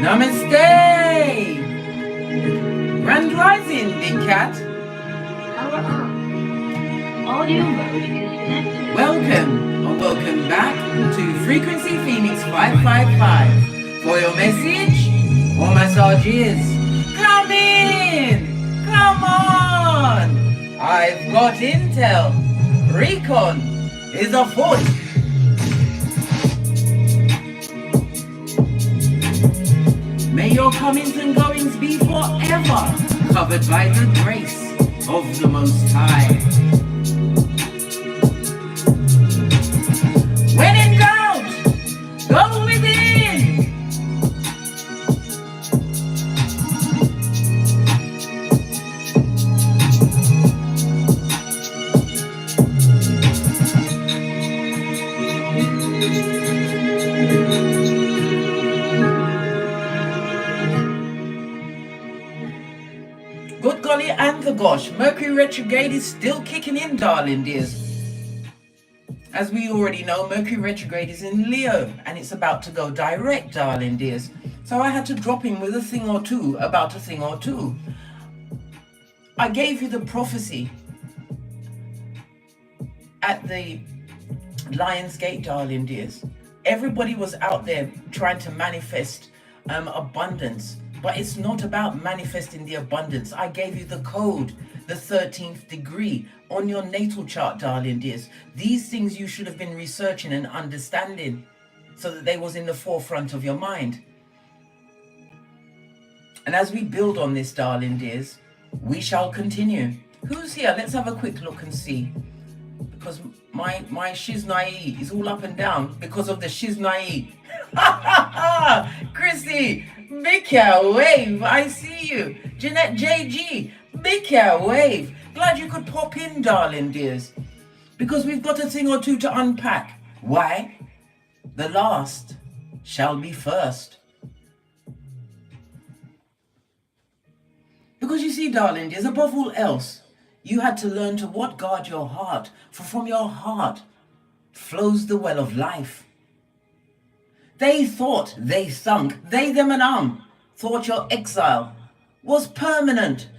Namaste! Grand rising, big cat. Power on. Audio mode is connected. Welcome or welcome back to Frequency Phoenix 555. For your message or massages, come in! Come on! I've got intel. Recon is afoot. May your comings and goings be forever covered by the grace of the Most High. When in doubt, go within. Good golly and the gosh, Mercury retrograde is still kicking in, darling dears. As we already know, Mercury retrograde is in Leo and it's about to go direct, darling dears. So I had to drop in with a thing or two about a thing or two. I gave you the prophecy at the Lion's Gate, darling dears. Everybody was out there trying to manifest abundance. But it's not about manifesting the abundance. I gave you the code, the 13th degree on your natal chart, darling dears. These things you should have been researching and understanding so that they was in the forefront of your mind. And as we build on this, darling dears, we shall continue. Who's here? Let's have a quick look and see. Because my shiznai is all up and down because of the shiznai. Chrissy, big cat wave, I see you. Jeanette JG, big cat wave. Glad you could pop in, darling dears. Because we've got a thing or two to unpack. Why? The last shall be first. Because you see, darling dears, above all else, you had to learn to what? Guard your heart. For from your heart flows the well of life. They thought they thunk, they, them and thought your exile was permanent.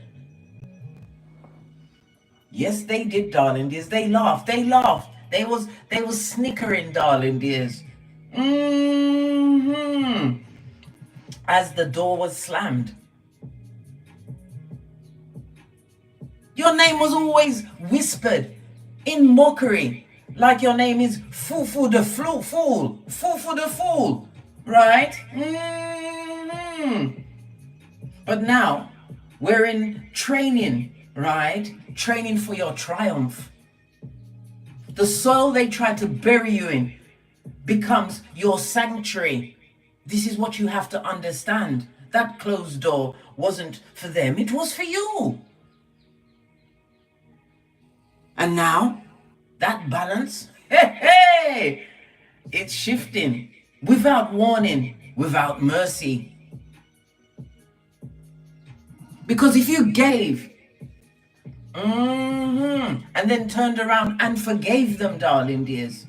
Yes, they did, darling dears. They laughed. They was snickering, darling dears. As the door was slammed. Your name was always whispered in mockery, like your name is Fufu the Fool, Fufu the Fool, right? But now we're in training, right? Training for your triumph. The soil they tried to bury you in becomes your sanctuary. This is what you have to understand. That closed door wasn't for them, it was for you. And now, that balance, it's shifting without warning, without mercy. Because if you gave, and then turned around and forgave them, darling dears,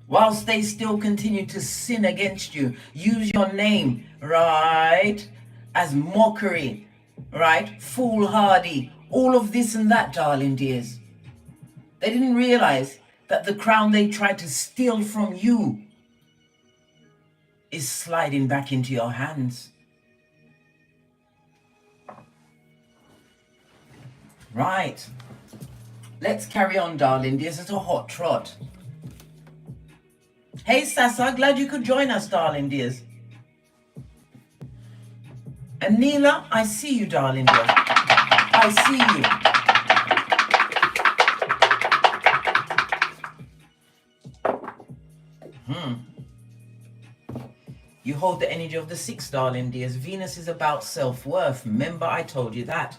whilst they still continue to sin against you, use your name, right, as mockery, right, foolhardy, all of this and that, darling dears. They didn't realize that the crown they tried to steal from you is sliding back into your hands. Right. Let's carry on, darling dears. It's a hot trot. Hey, Sasa, glad you could join us, darling dears. And Neela, I see you, darling dear. I see you. You hold the energy of the 6, darling dears. Venus is about self-worth. Remember, I told you that.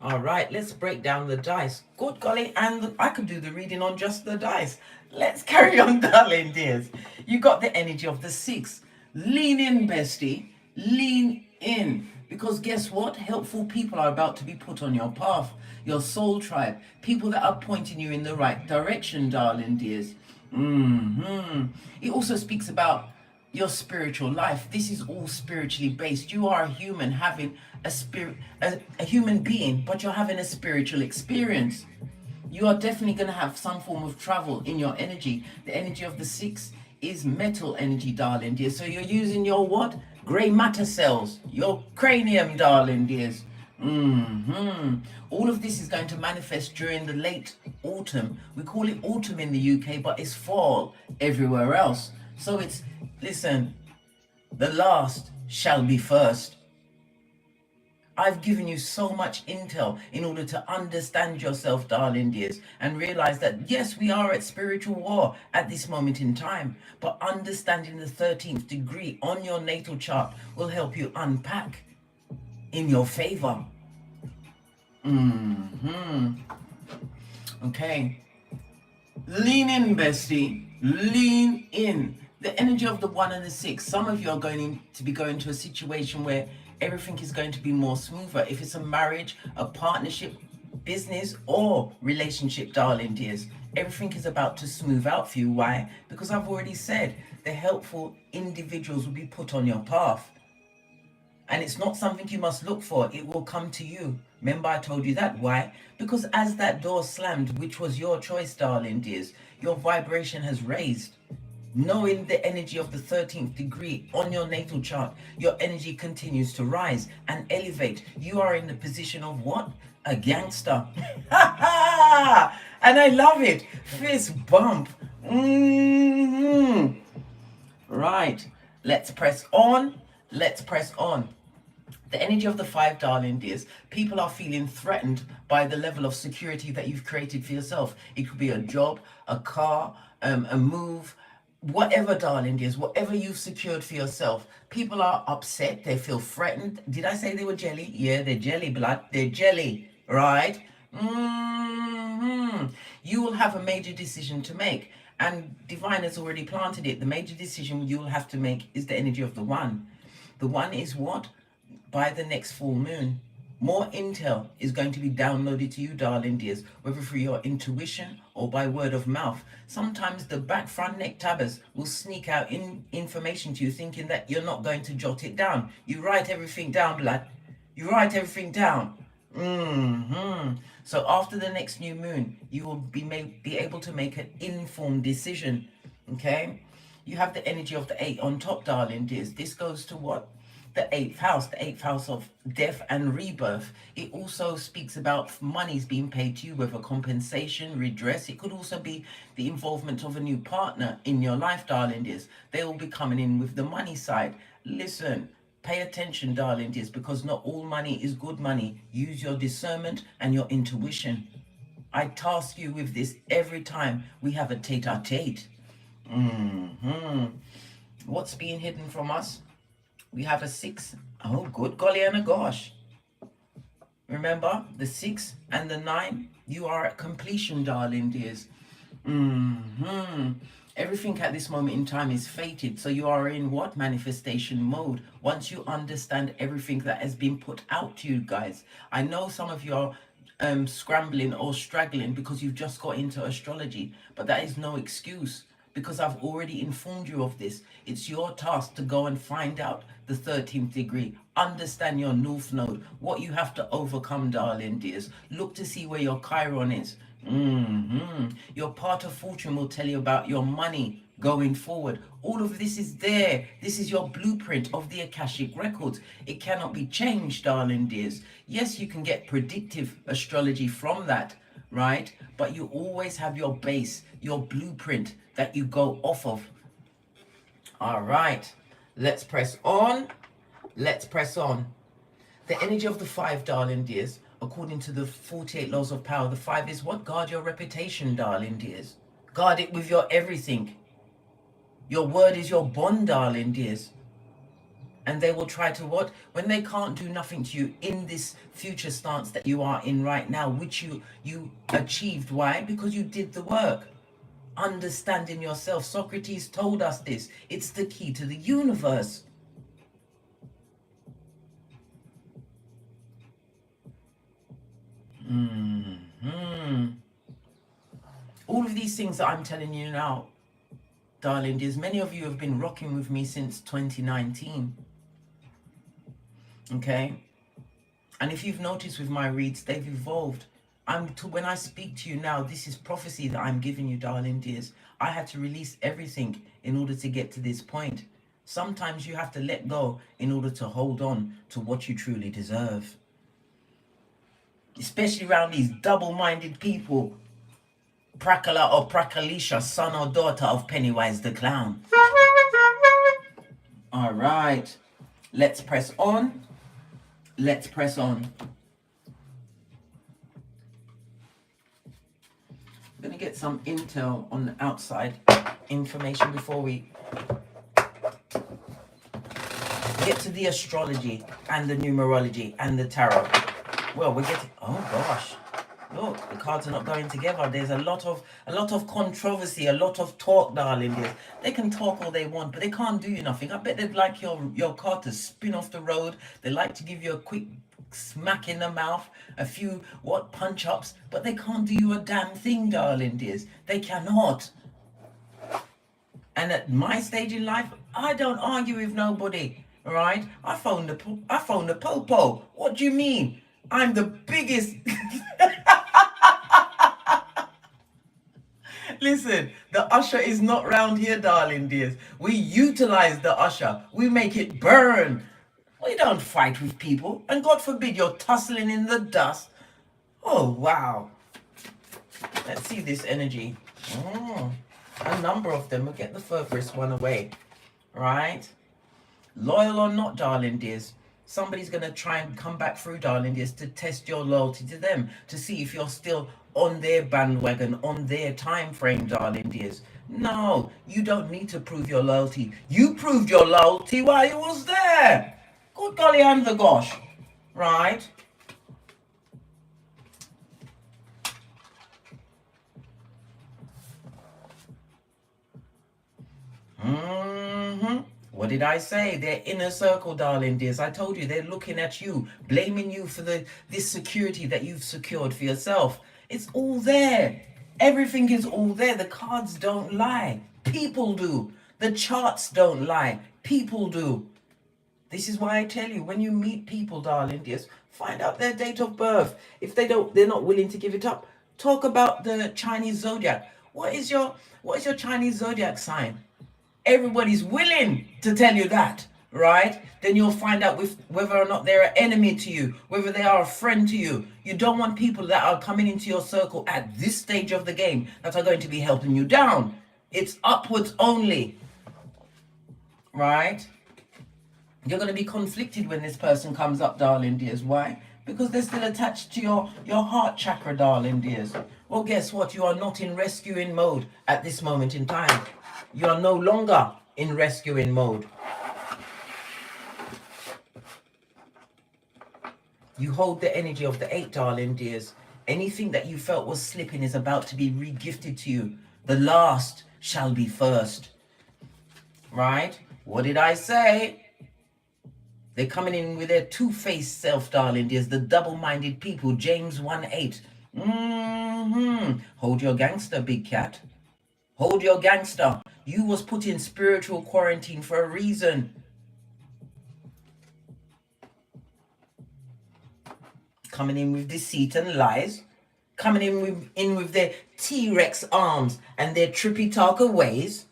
All right, let's break down the dice. Good golly, and I could do the reading on just the dice. Let's carry on, darling dears. You got the energy of the 6. Lean in, bestie. Lean in. Because guess what? Helpful people are about to be put on your path. Your soul tribe. People that are pointing you in the right direction, darling dears. It also speaks about your spiritual life. This is all spiritually based. You are a human having a spirit, a human being, but you're having a spiritual experience. You are definitely going to have some form of travel in your energy. The energy of the 6 is metal energy, darling dear. So you're using your what? Grey matter cells, your cranium, darling dears. All of this is going to manifest during the late autumn. We call it autumn in the UK, but it's fall everywhere else. So it's, listen, the last shall be first. I've given you so much intel in order to understand yourself, darling dears, and realize that yes, we are at spiritual war at this moment in time, but understanding the 13th degree on your natal chart will help you unpack in your favor. Okay. Lean in, bestie. Lean in. The energy of the 1 and the 6. Some of you are going to be going to a situation where everything is going to be more smoother. If it's a marriage, a partnership, business, or relationship, darling dears, everything is about to smooth out for you. Why? Because I've already said the helpful individuals will be put on your path. And it's not something you must look for. It will come to you. Remember I told you that. Why? Because as that door slammed, which was your choice, darling dears, your vibration has raised. Knowing the energy of the 13th degree on your natal chart, your energy continues to rise and elevate. You are in the position of what? A gangster. And I love it. Fist bump. Right. Let's press on. Let's press on. The energy of the 5, darling dears, people are feeling threatened by the level of security that you've created for yourself. It could be a job, a car, a move, whatever, darling dears, whatever you've secured for yourself. People are upset. They feel threatened. Did I say they were jelly? Yeah, they're jelly, blood. They're jelly, right? You will have a major decision to make. And Divine has already planted it. The major decision you will have to make is the energy of the 1. The 1 is what? By the next full moon, more intel is going to be downloaded to you, darling dears, whether through your intuition or by word of mouth. Sometimes the back front neck tabbers will sneak out information to you thinking that you're not going to jot it down. You write everything down, blood. You write everything down. So after the next new moon, you will be able to make an informed decision. Okay? You have the energy of the 8 on top, darling dears. This goes to what? The 8th house of death and rebirth. It also speaks about monies being paid to you, whether compensation, redress. It could also be the involvement of a new partner in your life, darling dears. They will be coming in with the money side. Listen, pay attention, darling dears, because not all money is good money. Use your discernment and your intuition. I task you with this every time we have a tete-a-tete. What's being hidden from us? We have a 6. Oh, good golly and a gosh. Remember, the 6 and the 9, you are at completion, darling dears. Everything at this moment in time is fated. So you are in what? Manifestation mode. Once you understand everything that has been put out to you guys. I know some of you are scrambling or struggling because you've just got into astrology, but that is no excuse. Because I've already informed you of this. It's your task to go and find out the 13th degree. Understand your North Node, what you have to overcome, darling dears. Look to see where your Chiron is. Your part of fortune will tell you about your money going forward. All of this is there. This is your blueprint of the Akashic records. It cannot be changed, darling dears. Yes, you can get predictive astrology from that, right? But you always have your base, your blueprint that you go off of. All right, let's press on. Let's press on. The energy of the 5, darling dears, according to the 48 laws of power, the 5 is what? Guard your reputation, darling dears. Guard it with your everything. Your word is your bond, darling dears. And they will try to what? When they can't do nothing to you in this future stance that you are in right now, which you achieved. Why? Because you did the work. Understanding yourself. Socrates told us this. It's the key to the universe. All of these things that I'm telling you now, darling dears, many of you have been rocking with me since 2019. Okay? And if you've noticed with my reads, they've evolved. When I speak to you now, this is prophecy that I'm giving you, darling dears. I had to release everything in order to get to this point. Sometimes you have to let go in order to hold on to what you truly deserve. Especially around these double-minded people. Prakala or Prakalisha, son or daughter of Pennywise the Clown. All right. Let's press on. Let's press on. I'm going to get some intel on the outside information before we get to the astrology and the numerology and the tarot. Well, we're getting, oh gosh, look, the cards are not going together. There's a lot of controversy, a lot of talk, darling. They can talk all they want, but they can't do you nothing. I bet they'd like your car to spin off the road. They like to give you a quick smack in the mouth, a few punch ups, but they can't do you a damn thing, darling dears. They cannot. And at my stage in life, I don't argue with nobody. All right, I phoned the popo. What do you mean? I'm the biggest. Listen, the usher is not round here, darling dears. We utilize the usher. We make it burn. We don't fight with people. And God forbid you're tussling in the dust. Oh, wow. Let's see this energy. A number of them. We'll get the furthest one away. Right? Loyal or not, darling dears. Somebody's going to try and come back through, darling dears, to test your loyalty to them. To see if you're still on their bandwagon, on their time frame, darling dears. No, you don't need to prove your loyalty. You proved your loyalty while you was there. Good golly and the gosh. Right? What did I say? Their inner circle, darling dears. I told you, they're looking at you, blaming you for this security that you've secured for yourself. It's all there. Everything is all there. The cards don't lie. People do. The charts don't lie. People do. This is why I tell you, when you meet people, darling dears, find out their date of birth. If they're not willing to give it up, talk about the Chinese zodiac. What is your Chinese zodiac sign? Everybody's willing to tell you that, right? Then you'll find out whether or not they're an enemy to you, whether they are a friend to you. You don't want people that are coming into your circle at this stage of the game that are going to be helping you down. It's upwards only, right? You're going to be conflicted when this person comes up, darling dears. Why? Because they're still attached to your heart chakra, darling dears. Well, guess what? You are not in rescuing mode at this moment in time. You are no longer in rescuing mode. You hold the energy of the 8, darling dears. Anything that you felt was slipping is about to be re-gifted to you. The last shall be first. Right? What did I say? They're coming in with their two-faced self, darling dears. The double-minded people. James 1:8. Hold your gangster, big cat. Hold your gangster. You was put in spiritual quarantine for a reason. Coming in with deceit and lies. Coming in with their T-Rex arms and their trippy talker ways.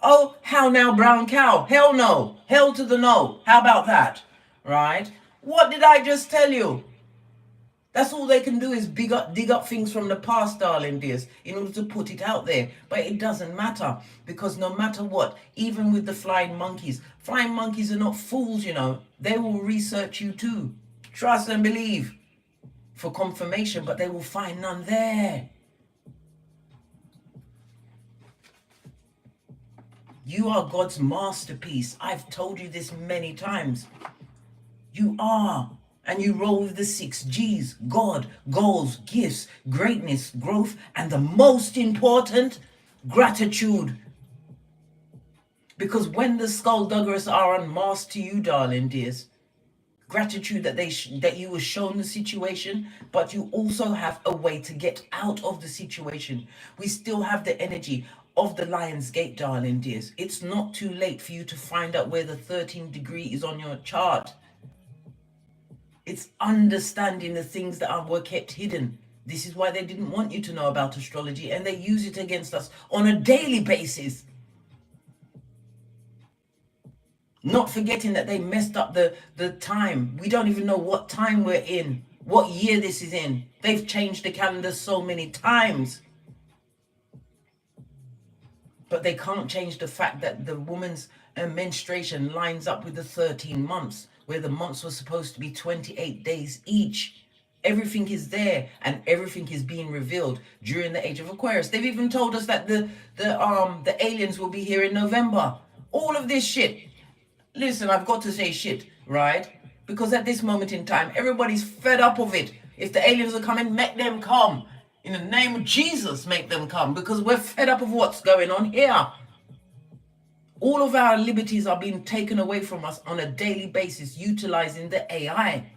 Oh, how now, brown cow? Hell no. Hell to the no. How about that? Right? What did I just tell you? That's all they can do is dig up things from the past, darling dears, in order to put it out there. But it doesn't matter, because no matter what, even with the flying monkeys are not fools, you know. They will research you too. Trust and believe for confirmation, but they will find none there. You are God's masterpiece. I've told you this many times. You are. And you roll with the 6 G's: God, goals, gifts, greatness, growth, and the most important, gratitude. Because when the skullduggerers are unmasked to you, darling dears, gratitude that you were shown the situation, but you also have a way to get out of the situation. We still have the energy of the Lion's Gate, darling dears. It's not too late for you to find out where the 13th degree is on your chart. It's understanding the things that were kept hidden. This is why they didn't want you to know about astrology, and they use it against us on a daily basis. Not forgetting that they messed up the time. We don't even know what time we're in, what year this is in. They've changed the calendar so many times. But they can't change the fact that the woman's menstruation lines up with the 13 months, where the months were supposed to be 28 days each. Everything is there, and everything is being revealed during the age of Aquarius. They've even told us that the aliens will be here in November. All of this shit. Listen, I've got to say shit, right? Because at this moment in time, everybody's fed up of it. If the aliens are coming, make them come. In the name of Jesus, make them come, because we're fed up of what's going on here. All of our liberties are being taken away from us on a daily basis, utilizing the AI.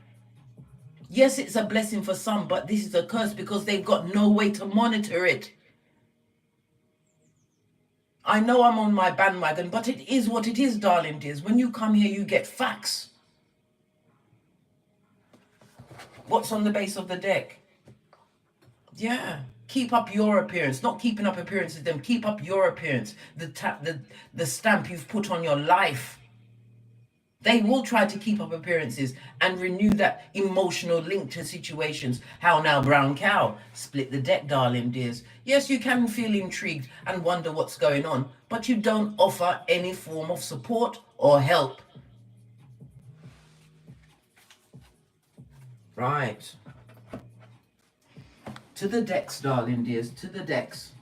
Yes, it's a blessing for some, but this is a curse because they've got no way to monitor it. I know I'm on my bandwagon, but it is what it is, darling dears. When you come here, you get facts. What's on the base of the deck? Yeah, keep up your appearance. Not keeping up appearances, them. Keep up your appearance. The stamp you've put on your life. They will try to keep up appearances and renew that emotional link to situations. How now, brown cow? Split the deck, darling dears. Yes, you can feel intrigued and wonder what's going on, but you don't offer any form of support or help. Right. To the decks, darling dears, to the decks.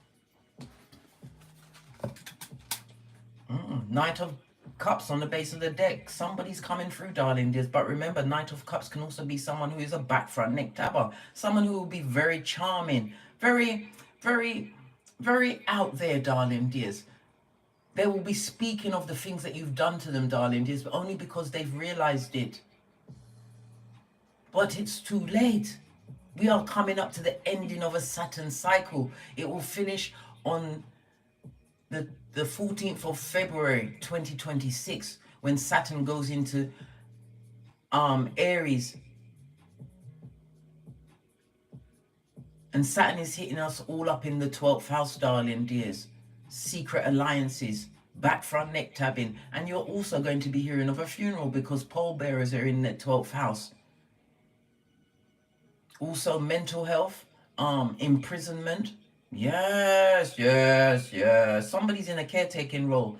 Knight of Cups on the base of the deck. Somebody's coming through, darling dears. But remember, Knight of Cups can also be someone who is a back front neck tabber. Someone who will be very charming. Very, very, very out there, darling dears. They will be speaking of the things that you've done to them, darling dears, but only because they've realized it. But it's too late. We are coming up to the ending of a Saturn cycle. It will finish on the 14th of February 2026, when Saturn goes into Aries. And Saturn is hitting us all up in the 12th house, darling dears. Secret alliances, back front neck tabbing. And you're also going to be hearing of a funeral because pole bearers are in the 12th house. Also mental health, imprisonment. Yes. Somebody's in a caretaking role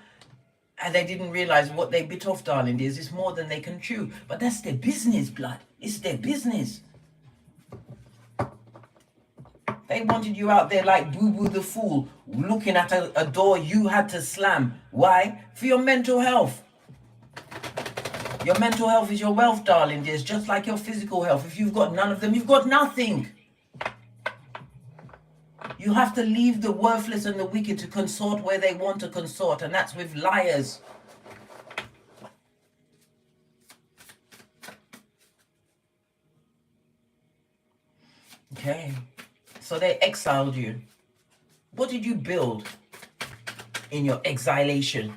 and they didn't realize what they bit off, darling dears. It's more than they can chew. But that's their business, blood. It's their business. They wanted you out there like Boo-Boo the Fool, looking at a door you had to slam. Why? For your mental health. Your mental health is your wealth, darling dears, just like your physical health. If you've got none of them, you've got nothing. You have to leave the worthless and the wicked to consort where they want to consort, and that's with liars. Okay, so they exiled you. What did you build in your exilation?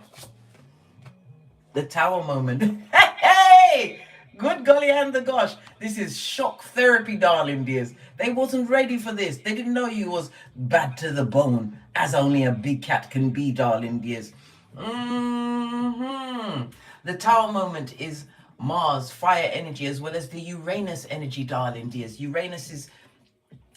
The Tower moment. Hey! Good golly and the gosh. This is shock therapy, darling dears. They wasn't ready for this. They didn't know you was bad to the bone, as only a big cat can be, darling dears. The Tower moment is Mars, fire energy, as well as the Uranus energy, darling dears. Uranus is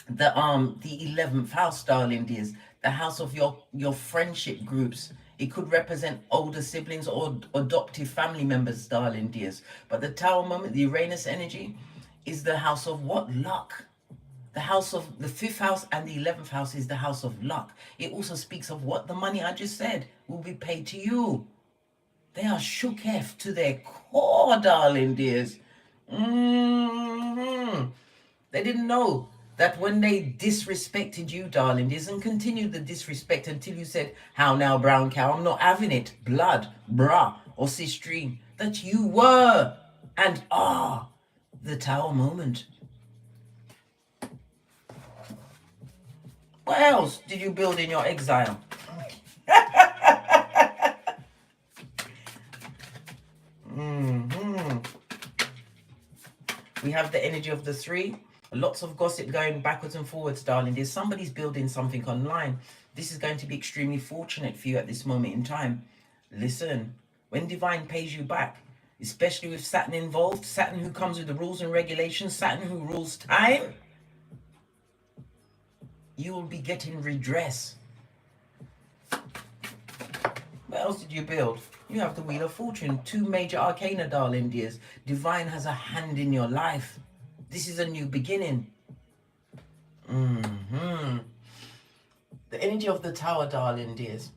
the 11th house, darling dears. The house of your friendship groups. It could represent older siblings or adoptive family members, darling dears. But the Tower moment, the Uranus energy, is the house of what? Luck. The house of the 5th house and the 11th house is the house of luck. It also speaks of what? The money I just said will be paid to you. They are shook F to their core, darling dears. They didn't know that when they disrespected you, darling dears, and continued the disrespect until you said, how now, brown cow, I'm not having it, blood, brah, or sistrine, that you were and are the Tower moment. What else did you build in your exile? We have the energy of the 3. Lots of gossip going backwards and forwards, darling. There's somebody's building something online. This is going to be extremely fortunate for you at this moment in time. Listen, when divine pays you back, especially with Saturn involved, Saturn who comes with the rules and regulations, Saturn who rules time, you will be getting redress. What else did you build? You have the Wheel of Fortune, 2 major arcana, darling dears. Divine has a hand in your life. This is a new beginning. The energy of the Tower, darling dears.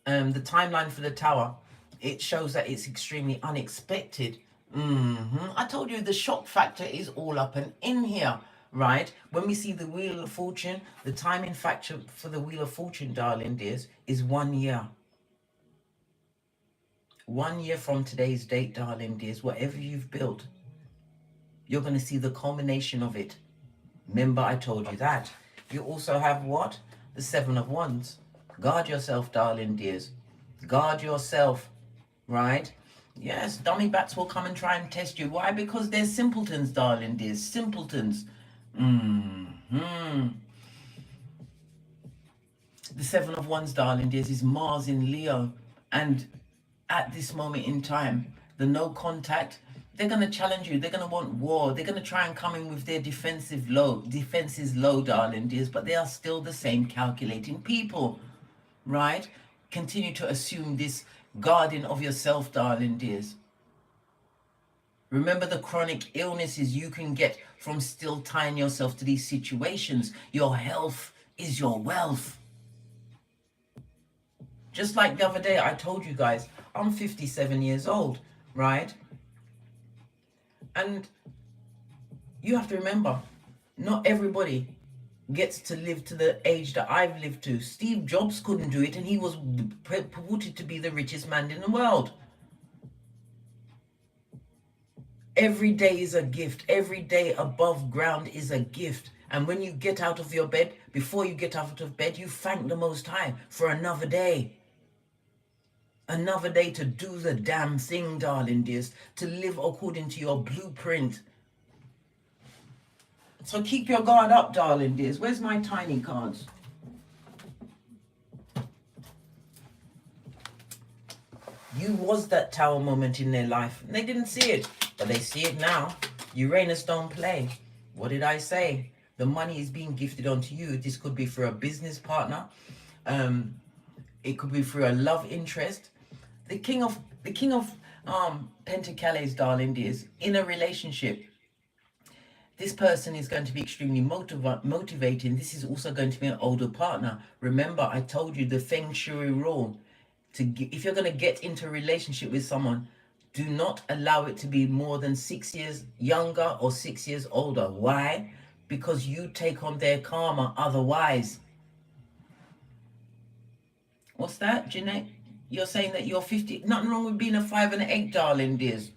The timeline for the Tower, it shows that it's extremely unexpected. I told you the shock factor is all up and in here, right? When we see the Wheel of Fortune, the timing factor for the Wheel of Fortune, darling dears, is 1 year. 1 year from today's date, darling dears, whatever you've built, you're going to see the culmination of it. Remember, I told you that. You also have what? The 7 of Wands. Guard yourself, darling dears. Guard yourself, right? Yes, dummy bats will come and try and test you. Why? Because they're simpletons, darling dears. Simpletons. The 7 of Wands, darling dears, is Mars in Leo. And at this moment in time, the no contact, they're going to challenge you. They're going to want war. They're going to try and come in with their defenses low, darling dears, but they are still the same calculating people, right? Continue to assume this guarding of yourself, darling dears. Remember the chronic illnesses you can get from still tying yourself to these situations. Your health is your wealth. Just like the other day, I told you guys, I'm 57 years old, right? And you have to remember, not everybody gets to live to the age that I've lived to. Steve Jobs couldn't do it, and he was purported to be the richest man in the world. Every day is a gift. Every day above ground is a gift. And when you get out of your bed, before you get out of bed, you thank the Most High for another day. Another day to do the damn thing, darling dears, to live according to your blueprint. So keep your guard up, darling dears. Where's my tiny cards? You was that Tower moment in their life. And they didn't see it, but they see it now. Uranus don't play. What did I say? The money is being gifted onto you. This could be for a business partner. It could be for a love interest. The king of Pentacles, darling dears, in a relationship. This person is going to be extremely motivating. This is also going to be an older partner. Remember, I told you the Feng Shui rule. If you're going to get into a relationship with someone, do not allow it to be more than 6 years younger or 6 years older. Why? Because you take on their karma otherwise. What's that, Jeanette? You're saying that you're 50. Nothing wrong with being a 5 and an 8, darling dears.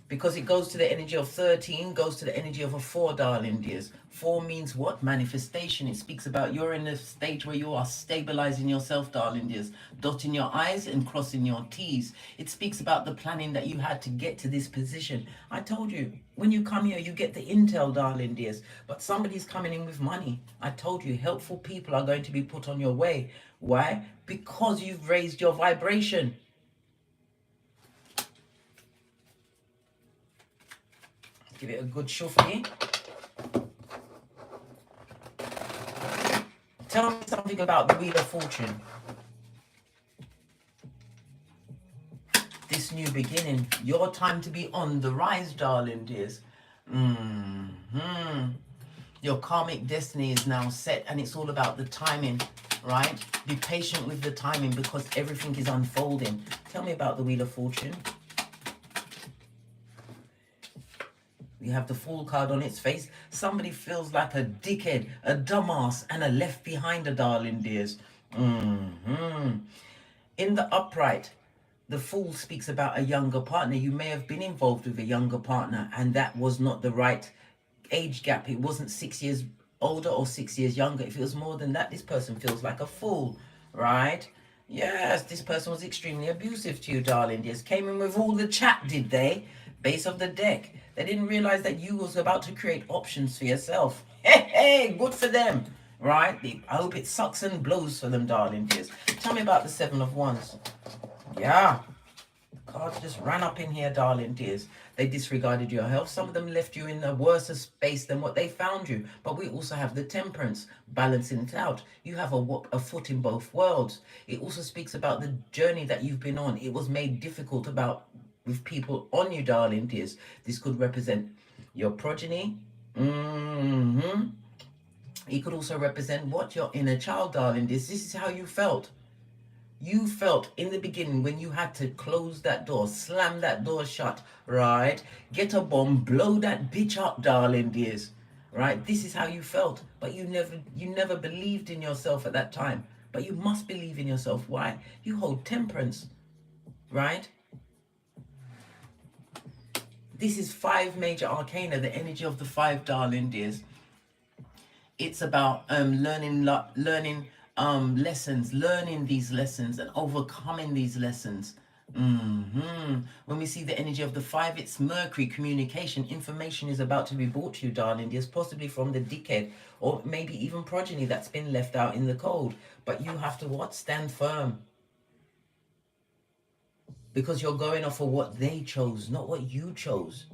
Because it goes to the energy of 13, goes to the energy of a 4, darling dears. 4 means what? Manifestation. It speaks about you're in a stage where you are stabilizing yourself, darling dears. Dotting your I's and crossing your T's. It speaks about the planning that you had to get to this position. I told you, when you come here, you get the intel, darling dears. But somebody's coming in with money. I told you, helpful people are going to be put on your way. Why? Because you've raised your vibration. Give it a good shuffle. Tell me something about the Wheel of Fortune. This new beginning. Your time to be on the rise, darling dears. Your karmic destiny is now set, and it's all about the timing, right? Be patient with the timing because everything is unfolding. Tell me about the Wheel of Fortune. We have the Fool card on its face. Somebody feels like a dickhead, a dumbass, and a left behinder, darling dears. In the upright, the Fool speaks about a younger partner. You may have been involved with a younger partner, and that was not the right age gap. It wasn't 6 years older or 6 years younger. If it was more than that, this person feels like a fool, right? Yes, this person was extremely abusive to you, darling dears. Came in with all the chat, did they? Base of the deck. They didn't realize that you was about to create options for yourself. Hey, hey, good for them, right? I hope it sucks and blows for them, darling dears. Tell me about the Seven of Wands. Yeah. Cards just ran up in here, darling dears. They disregarded your health. Some of them left you in a worse space than what they found you. But we also have the Temperance, balancing it out. You have a foot in both worlds. It also speaks about the journey that you've been on. It was made difficult with people on you, darling dears. This could represent your progeny. It could also represent what your inner child, darling dears. This is how you felt. You felt in the beginning when you had to close that door, slam that door shut, right? Get a bomb, blow that bitch up, darling dears, right? This is how you felt, but you never believed in yourself at that time. But you must believe in yourself. Why? You hold Temperance, right? This is 5 major arcana, the energy of the 5, darling dears. It's about learning lessons, learning these lessons and overcoming these lessons. When we see the energy of the 5, it's Mercury, communication. Information is about to be brought to you, darling dears, possibly from the dickhead or maybe even progeny that's been left out in the cold. But you have to what? Stand firm. Because you're going off of what they chose, not what you chose.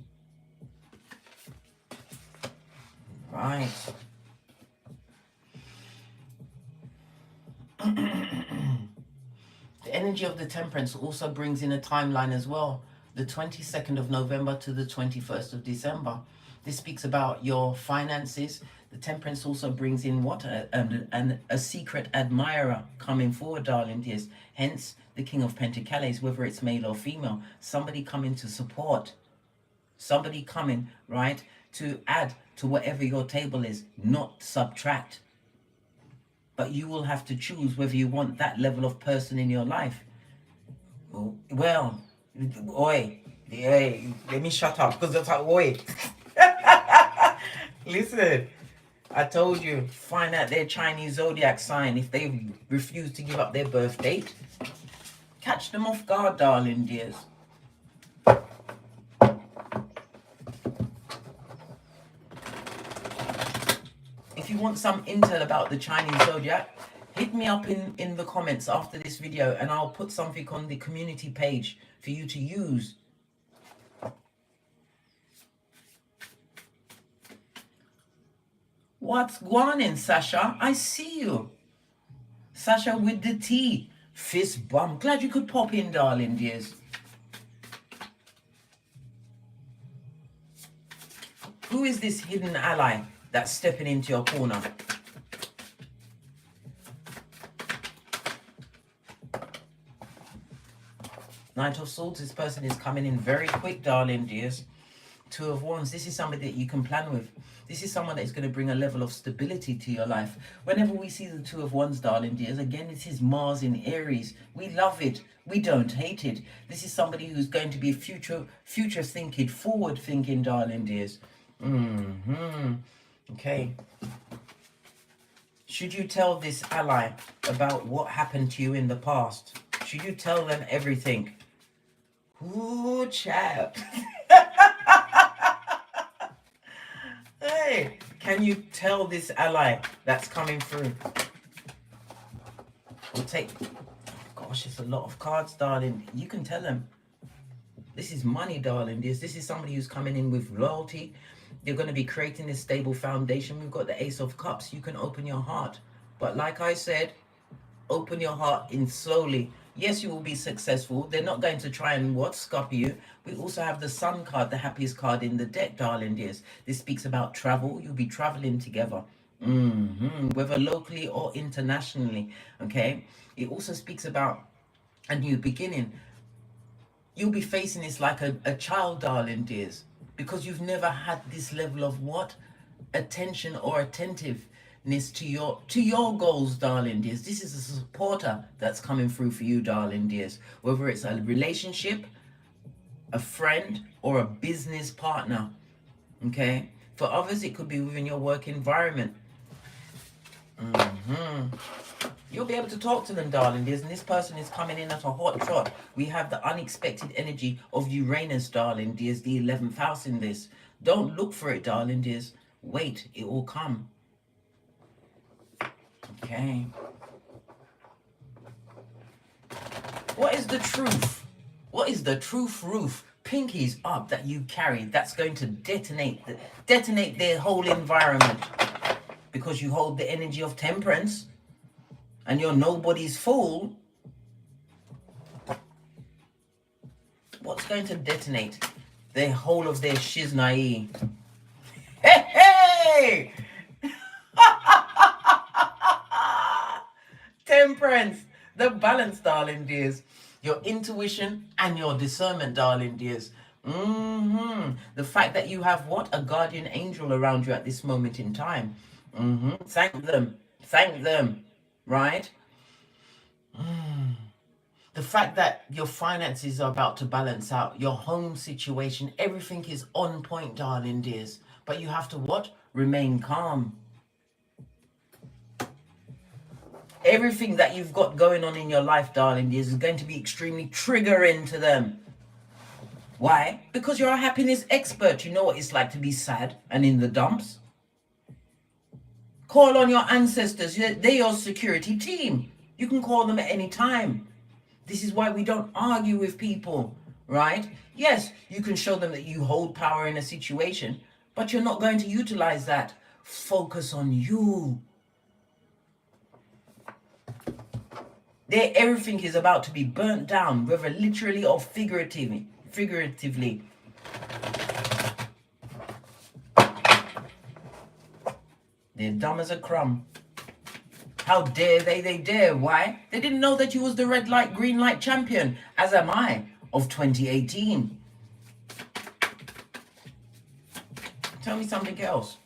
Right. The energy of the Temperance also brings in a timeline as well. The 22nd of November to the 21st of December. This speaks about your finances. The Temperance also brings in what? A secret admirer coming forward, darling dears. Hence, the King of Pentacles, whether it's male or female. Somebody coming to support. Somebody coming, right, to add to whatever your table is, not subtract. But you will have to choose whether you want that level of person in your life. Well, oi, hey, let me shut up because that's how, oi. Listen, I told you, find out their Chinese zodiac sign. If they refuse to give up their birth date, catch them off guard, darling dears. If you want some intel about the Chinese zodiac, hit me up in the comments after this video and I'll put something on the community page for you to use. What's going on, Sasha? I see you. Sasha with the T. Fist bump. Glad you could pop in, darling dears. Who is this hidden ally that's stepping into your corner? Knight of Swords, this person is coming in very quick, darling dears. 2 of Wands, this is somebody that you can plan with. This is someone that is going to bring a level of stability to your life. Whenever we see the 2 of Wands, darling dears, again, this is Mars in Aries. We love it. We don't hate it. This is somebody who's going to be future thinking, forward thinking, darling dears. Okay. Should you tell this ally about what happened to you in the past? Should you tell them everything? Ooh, chap. Hey, can you tell this ally that's coming through? We'll take... Gosh, it's a lot of cards, darling. You can tell them. This is money, darling. This is somebody who's coming in with loyalty. You're going to be creating this stable foundation. We've got the Ace of Cups. You can open your heart. But like I said, open your heart in slowly. Yes, you will be successful. They're not going to try and scupper you. We also have the Sun card, the happiest card in the deck, darling dears. This speaks about travel. You'll be traveling together. Whether locally or internationally. Okay. It also speaks about a new beginning. You'll be facing this like a child, darling dears. Because you've never had this level of attention or attentiveness to your goals, darling dears. This is a supporter that's coming through for you, darling dears. Whether it's a relationship, a friend, or a business partner. Okay? For others, it could be within your work environment. You'll be able to talk to them, darling dears, and this person is coming in at a hot trot. We have the unexpected energy of Uranus, darling dears, the 11th house in this. Don't look for it, darling dears. Wait, it will come. Okay. What is the truth? What is the truth roof? Pinkies up that you carry that's going to detonate their whole environment, because you hold the energy of temperance and you're nobody's fool. What's going to detonate the whole of their shiznai? Hey! Temperance, the balance, darling dears. Your intuition and your discernment, darling dears. The fact that you have what? A guardian angel around you at this moment in time. Thank them. Thank them. Right? The fact that your finances are about to balance out, your home situation, everything is on point, darling dears. But you have to what? Remain calm. Everything that you've got going on in your life, darling dears, is going to be extremely triggering to them. Why? Because you're a happiness expert. You know what it's like to be sad and in the dumps. Call on your ancestors. They're your security team. You can call them at any time. This is why we don't argue with people, right? Yes, you can show them that you hold power in a situation, but you're not going to utilize that. Focus on you. Everything is about to be burnt down, whether literally or figuratively. They're dumb as a crumb. How dare they? They dare. Why? They didn't know that you was the red light, green light champion, as am I, of 2018. Tell me something else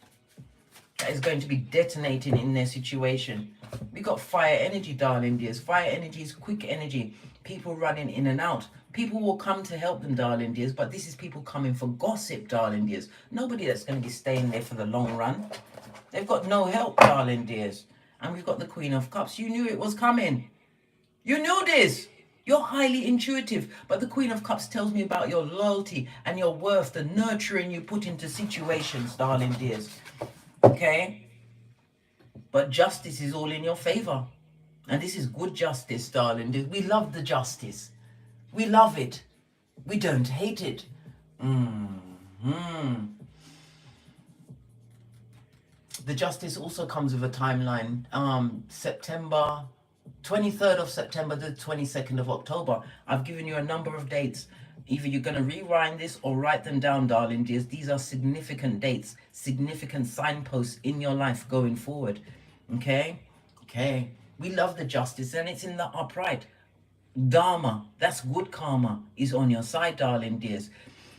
that is going to be detonating in their situation. We got fire energy, darling dears. Fire energy is quick energy. People running in and out. People will come to help them, darling dears, but this is people coming for gossip, darling dears. Nobody that's going to be staying there for the long run. They've got no help, darling dears. And we've got the Queen of Cups. You knew it was coming. You knew this. You're highly intuitive. But the Queen of Cups tells me about your loyalty and your worth, the nurturing you put into situations, darling dears. Okay? But justice is all in your favor. And this is good justice, darling dears. We love the justice. We love it. We don't hate it. The justice also comes with a timeline. September, 23rd of September to the 22nd of October. I've given you a number of dates. Either you're going to rewind this or write them down, darling dears. These are significant dates, significant signposts in your life going forward. Okay? Okay. We love the justice, and it's in the upright. Dharma, that's good karma, is on your side, darling dears.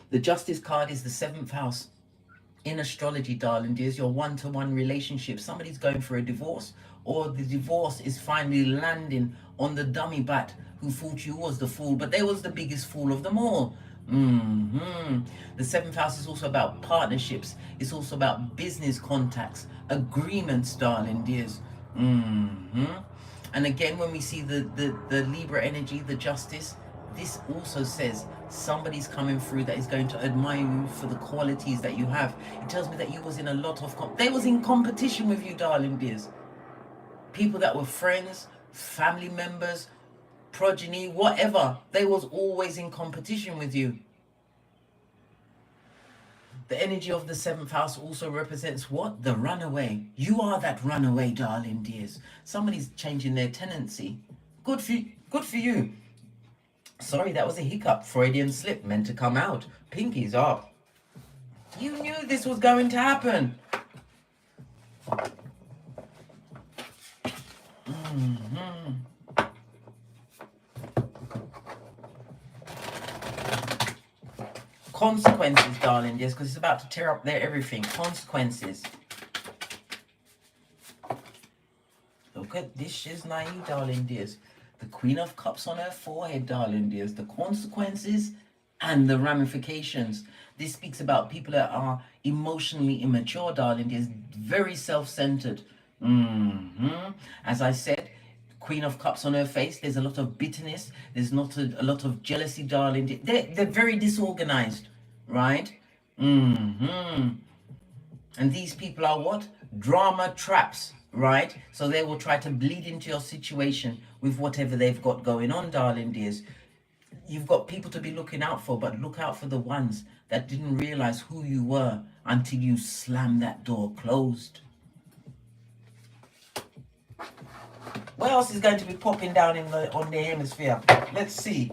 The justice card is the 7th house. In astrology, darling dears, your one-to-one relationship, somebody's going for a divorce, or the divorce is finally landing on the dummy bat who thought you was the fool, but they was the biggest fool of them all. The 7th house is also about partnerships. It's also about business contacts, agreements, darling dears. And again, when we see the Libra energy, the justice, this also says somebody's coming through that is going to admire you for the qualities that you have. It tells me that you was in a lot of they was in competition with you, darling dears. People that were friends, family members, progeny, whatever, they was always in competition with you. The energy of the 7th house also represents what? The runaway. You are that runaway, darling dears. Somebody's changing their tenancy. Good for you. Sorry, that was a hiccup. Freudian slip, meant to come out. Pinkies up. You knew this was going to happen. Consequences, darling dears, because it's about to tear up their everything. Consequences. Look at this shiznai, darling dears. The Queen of Cups on her forehead, darling dears. The consequences and the ramifications. This speaks about people that are emotionally immature, darling dears. Very self-centered. As I said, Queen of Cups on her face. There's a lot of bitterness. There's not a lot of jealousy, darling. They're very disorganized, right? And these people are what? Drama traps, right? So they will try to bleed into your situation with whatever they've got going on, darling dears. You've got people to be looking out for, but look out for the ones that didn't realize who you were until you slammed that door closed. What else is going to be popping down on the hemisphere? Let's see.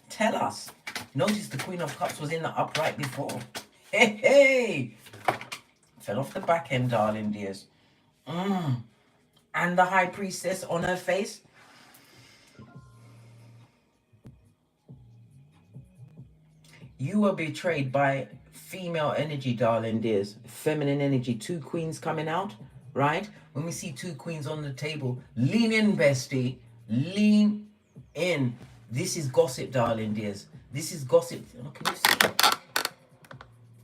Tell us. Notice the Queen of Cups was in the upright before. Hey! Fell off the back end, darling dears. And the High Priestess on her face. You were betrayed by female energy, darling dears. Feminine energy. 2 queens coming out, right? When we see 2 queens on the table, lean in, bestie. Lean in. This is gossip, darling dears. This is gossip. Oh, can you see?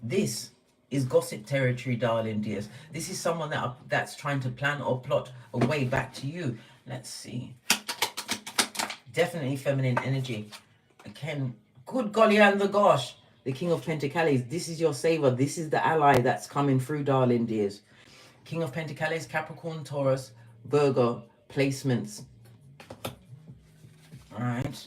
This is gossip territory, darling dears. This is someone that's trying to plan or plot a way back to you. Let's see. Definitely feminine energy. Again, good golly and the gosh. The King of Pentacles. This is your savior. This is the ally that's coming through, darling dears. King of Pentacles, Capricorn, Taurus, Virgo placements. All right.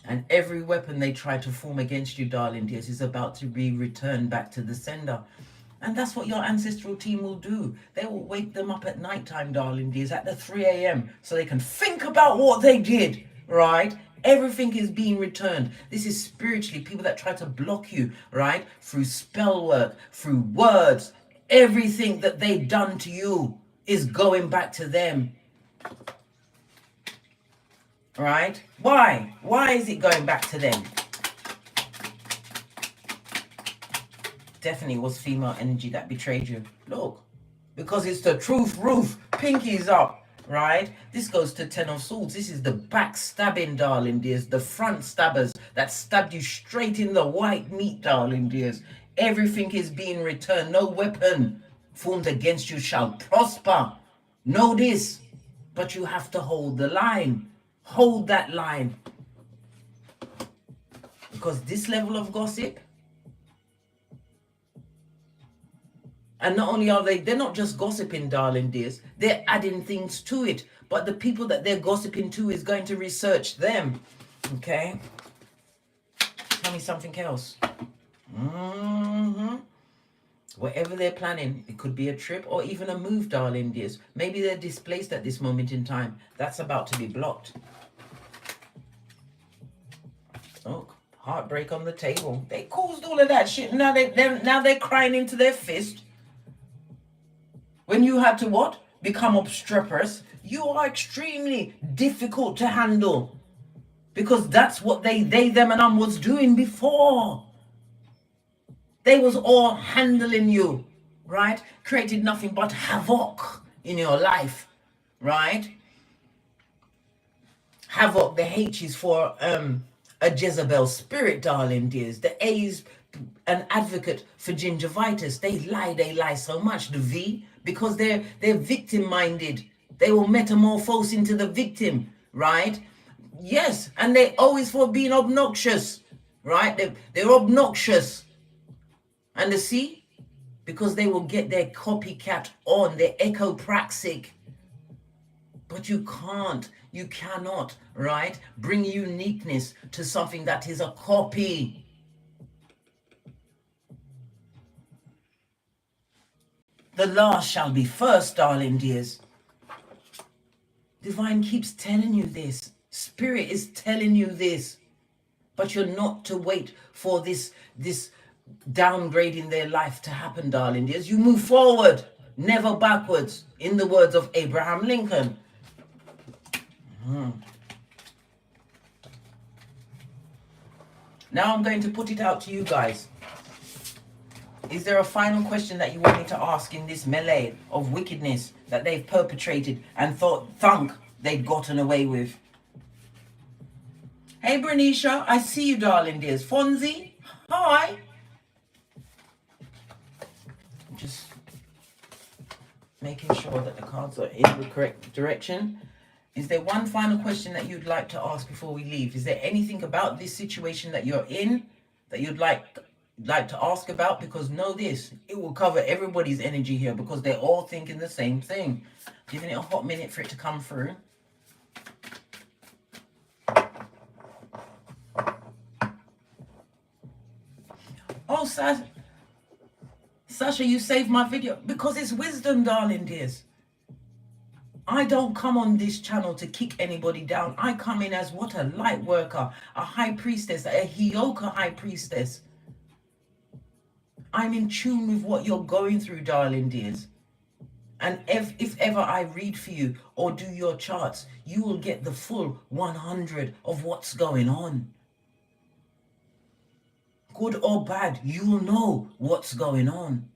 And every weapon they try to form against you, darling dears, is about to be returned back to the sender. And that's what your ancestral team will do. They will wake them up at nighttime, darling dears, at the 3 a.m. so they can think about what they did, right? Everything is being returned. This is spiritually people that try to block you, right? Through spell work, through words. Everything that they've done to you is going back to them. Right? Why? Why is it going back to them? Definitely was female energy that betrayed you. Look. Because it's the truth roof. Pinkies up. Right? This goes to 10 of Swords. This is the backstabbing, darling dears. The front stabbers that stabbed you straight in the white meat, darling dears. Everything is being returned. No weapon formed against you shall prosper. Know this. But you have to hold the line. Hold that line. Because this level of gossip, and not only are they're not just gossiping, darling dears, they're adding things to it. But the people that they're gossiping to is going to research them. Okay? Tell me something else. Whatever they're planning, it could be a trip or even a move, darling dears. Maybe they're displaced at this moment in time. That's about to be blocked. Oh, heartbreak on the table. They caused all of that shit. Now they're crying into their fist. When you had to what? Become obstreperous. You are extremely difficult to handle. Because that's what they, them and them was doing before. They was all handling you, right? Created nothing but havoc in your life, right? Havoc, the H is for a Jezebel spirit, darling dears. The A is an advocate for gingivitis. They lie so much. The V, because they're victim-minded. They will metamorphose into the victim, right? Yes, and they always for being obnoxious, right? They're obnoxious. And the C, because they will get their copycat on, their echopraxic. But you cannot, right, bring uniqueness to something that is a copy. The last shall be first, darling dears. Divine keeps telling you this. Spirit is telling you this. But you're not to wait for this downgrade in their life to happen, darling dears. You move forward, never backwards, in the words of Abraham Lincoln. Now I'm going to put it out to you guys. Is there a final question that you want me to ask in this melee of wickedness that they've perpetrated and thunk they'd gotten away with? Hey, Bernicia, I see you, darling dears. Fonzie, hi. Just making sure that the cards are in the correct direction. Is there one final question that you'd like to ask before we leave? Is there anything about this situation that you're in that you'd like to ask about? Because know this, it will cover everybody's energy here because they're all thinking the same thing. Giving it a hot minute for it to come through. Oh, Sasha, you saved my video because it's wisdom, darling dears. I don't come on this channel to kick anybody down. I come in as what? A light worker, a high priestess, a Hioka high priestess. I'm in tune with what you're going through, darling dears. And if ever I read for you or do your charts, you will get the full 100 of what's going on. Good or bad, you'll know what's going on.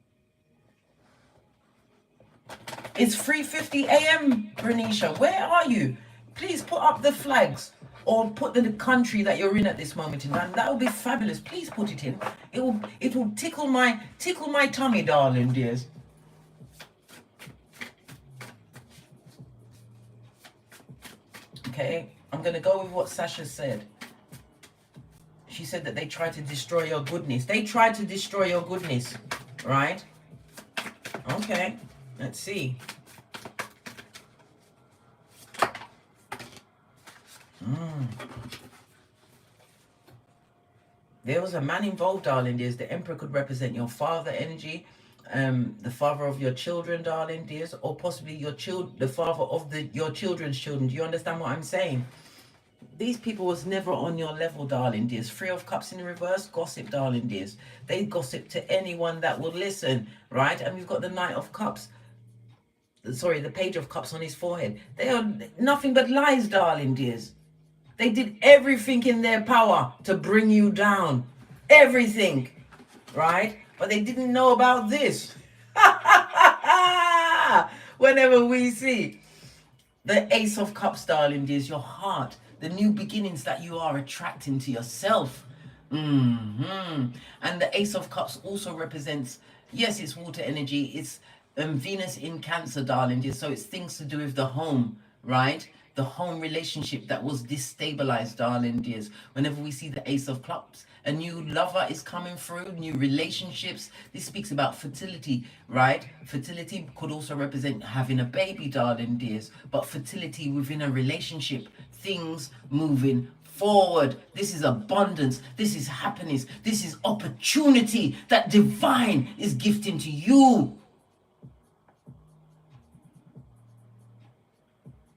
It's 3:50 a.m. Bernicia. Where are you? Please put up the flags or put the country that you're in at this moment in time. That would be fabulous. Please put it in. It will tickle my tummy, darling dears. Okay, I'm gonna go with what Sasha said. She said that they tried to destroy your goodness. They tried to destroy your goodness, right? Okay, let's see. There was a man involved, darling dears. The Emperor could represent your father energy, the father of your children, darling dears, or possibly the father of your children's children. Do you understand what I'm saying? These people was never on your level, darling dears. 3 of Cups in the reverse, gossip, darling dears. They gossip to anyone that will listen, right? And we've got the Knight of Cups. Sorry, the Page of Cups on his forehead. They are nothing but lies, darling dears. They did everything in their power to bring you down. Everything, right? But they didn't know about this. Whenever we see the Ace of Cups, darling dears, your heart, the new beginnings that you are attracting to yourself. And the Ace of Cups also represents, yes, it's water energy. It's Venus in Cancer, darling dears. So it's things to do with the home, right? The home relationship that was destabilized, darling dears. Whenever we see the Ace of Cups, a new lover is coming through, new relationships. This speaks about fertility, right? Fertility could also represent having a baby, darling dears. But fertility within a relationship, things moving forward. This is abundance. This is happiness. This is opportunity that divine is gifting to you.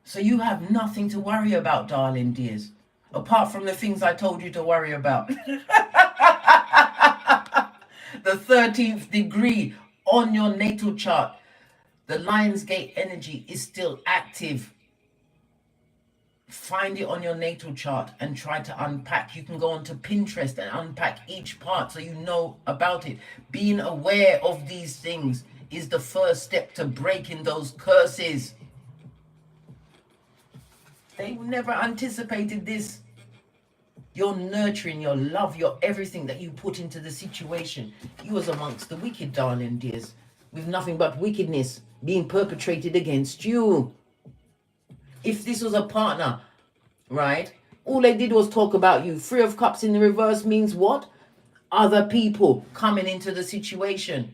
So you have nothing to worry about, darling dears, apart from the things I told you to worry about. The 13th degree on your natal chart. The Lionsgate energy is still active. Find it on your natal chart and try to unpack. You can go onto Pinterest and unpack each part so you know about it. Being aware of these things is the first step to breaking those curses. They never anticipated this. Your nurturing, your love, your everything that you put into the situation. You was amongst the wicked, darling dears, with nothing but wickedness being perpetrated against you. If this was a partner, right, all they did was talk about you. 3 of Cups in the reverse means what? Other people coming into the situation.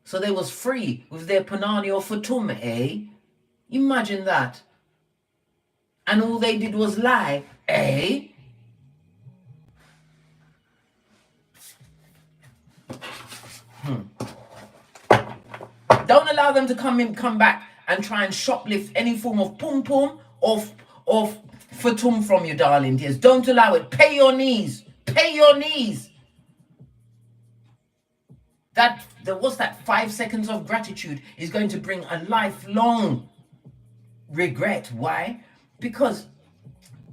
So they was free with their Panani or Fatum, eh? Imagine that. And all they did was lie, eh? Don't allow them to come back and try and shoplift any form of pum of fatum from you, darling dears. Don't allow it. Pay your knees. Pay your knees. What's that? 5 seconds of gratitude is going to bring a lifelong regret. Why? Because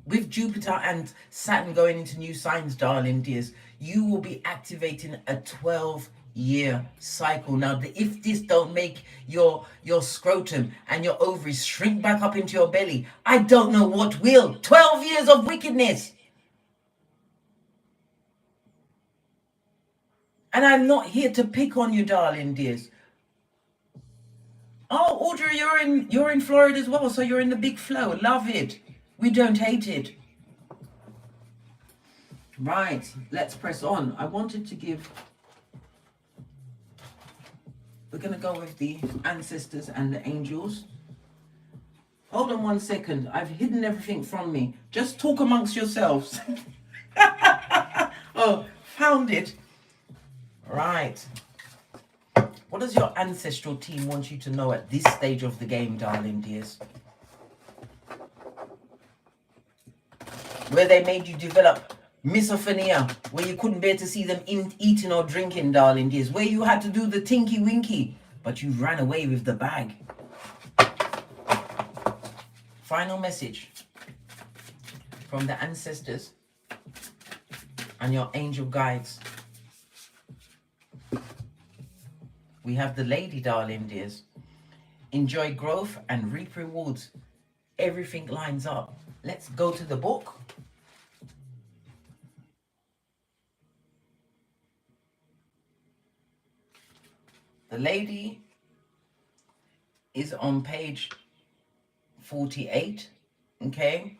with Jupiter and Saturn going into new signs, darling dears, you will be activating a 12-year cycle. Now, if this don't make your scrotum and your ovaries shrink back up into your belly, I don't know what will. 12 years of wickedness. And I'm not here to pick on you, darling dears. Oh, Audrey, you're in Florida as well, so you're in the big flow. Love it. We don't hate it. Right, let's press on. I wanted to give... We're going to go with the ancestors and the angels. Hold on 1 second. I've hidden everything from me. Just talk amongst yourselves. Oh, found it. Right. What does your ancestral team want you to know at this stage of the game, darling dears? Where they made you develop misophonia, where you couldn't bear to see them eating or drinking, darling dears. Where you had to do the tinky winky, but you ran away with the bag. Final message from the ancestors and your angel guides. We have the lady, darling dears. Enjoy growth and reap rewards. Everything lines up. Let's go to the book. The lady is on page 48, okay?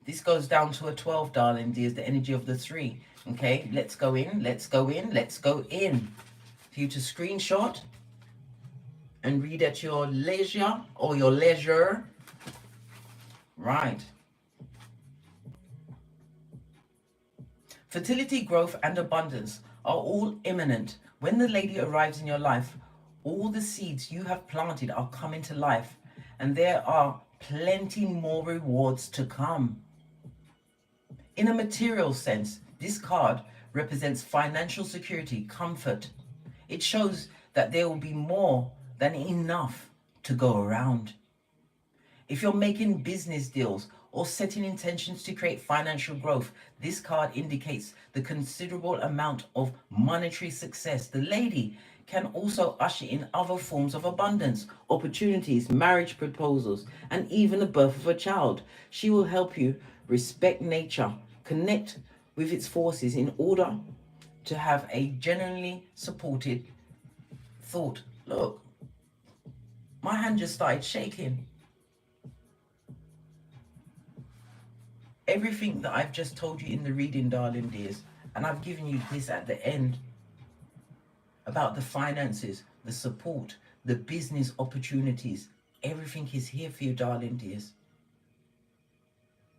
This goes down to a 12, darling dears, the energy of the 3, okay? Let's go in, let's go in, let's go in. For you to screenshot and read at your leisure or your leisure. Right. Fertility, growth, and abundance are all imminent. When the lady arrives in your life, all the seeds you have planted are coming to life, and there are plenty more rewards to come. In a material sense, this card represents financial security, comfort. It shows that there will be more than enough to go around. If you're making business deals or setting intentions to create financial growth, this card indicates the considerable amount of monetary success. The lady can also usher in other forms of abundance, opportunities, marriage proposals, and even the birth of a child. She will help you respect nature, connect with its forces in order to have a genuinely supported thought. Look, my hand just started shaking. Everything that I've just told you in the reading, darling dears, and I've given you this at the end about the finances, the support, the business opportunities. Everything is here for you, darling dears.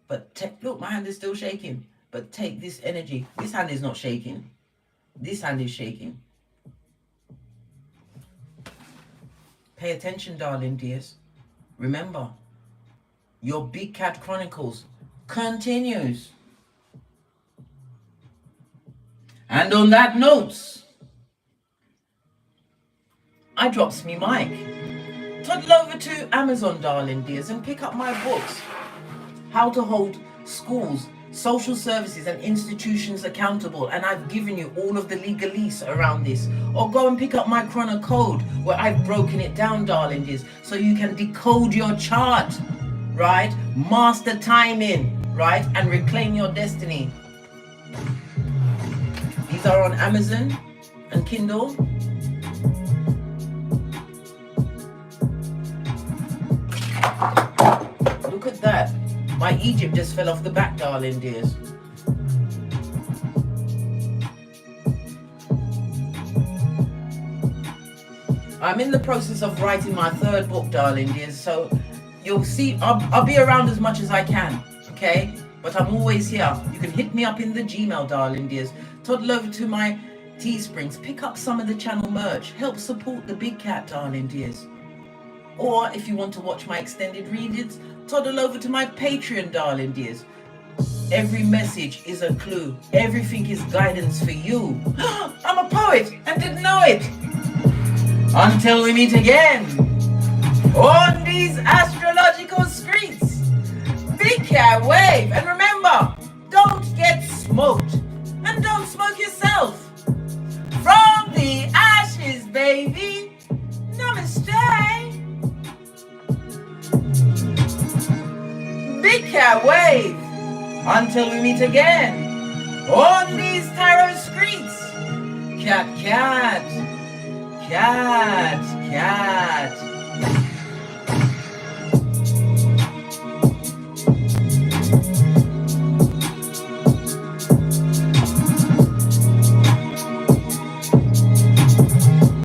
But look, my hand is still shaking. But take this energy. This hand is not shaking. This hand is shaking. Pay attention, darling dears. Remember, your Big Cat Chronicles continues. And on that note, I drops me mic. Toddle over to Amazon, darling dears, and pick up my books. How to hold schools, social services and institutions accountable, and I've given you all of the legalese around this. Or go and pick up my Chrono Code, where I've broken it down, darling dears, so you can decode your chart, right? Master timing, right? And reclaim your destiny. These are on Amazon and Kindle. Look at that. My Egypt just fell off the back, darling dears. I'm in the process of writing my 3rd book, darling dears, so you'll see, I'll be around as much as I can, okay? But I'm always here. You can hit me up in the Gmail, darling dears. Toddle over to my Teesprings, pick up some of the channel merch, help support the Big Cat, darling dears. Or if you want to watch my extended readings, toddle over to my Patreon, darling dears. Every message is a clue. Everything is guidance for you. I'm a poet and didn't know it. Until we meet again on these astrological streets, Big Cat Wave. And remember, don't get smoked and don't smoke yourself. From the ashes, baby. Namaste. Big Cat Wave. Until we meet again on these tarot streets, cat, cat, cat, cat.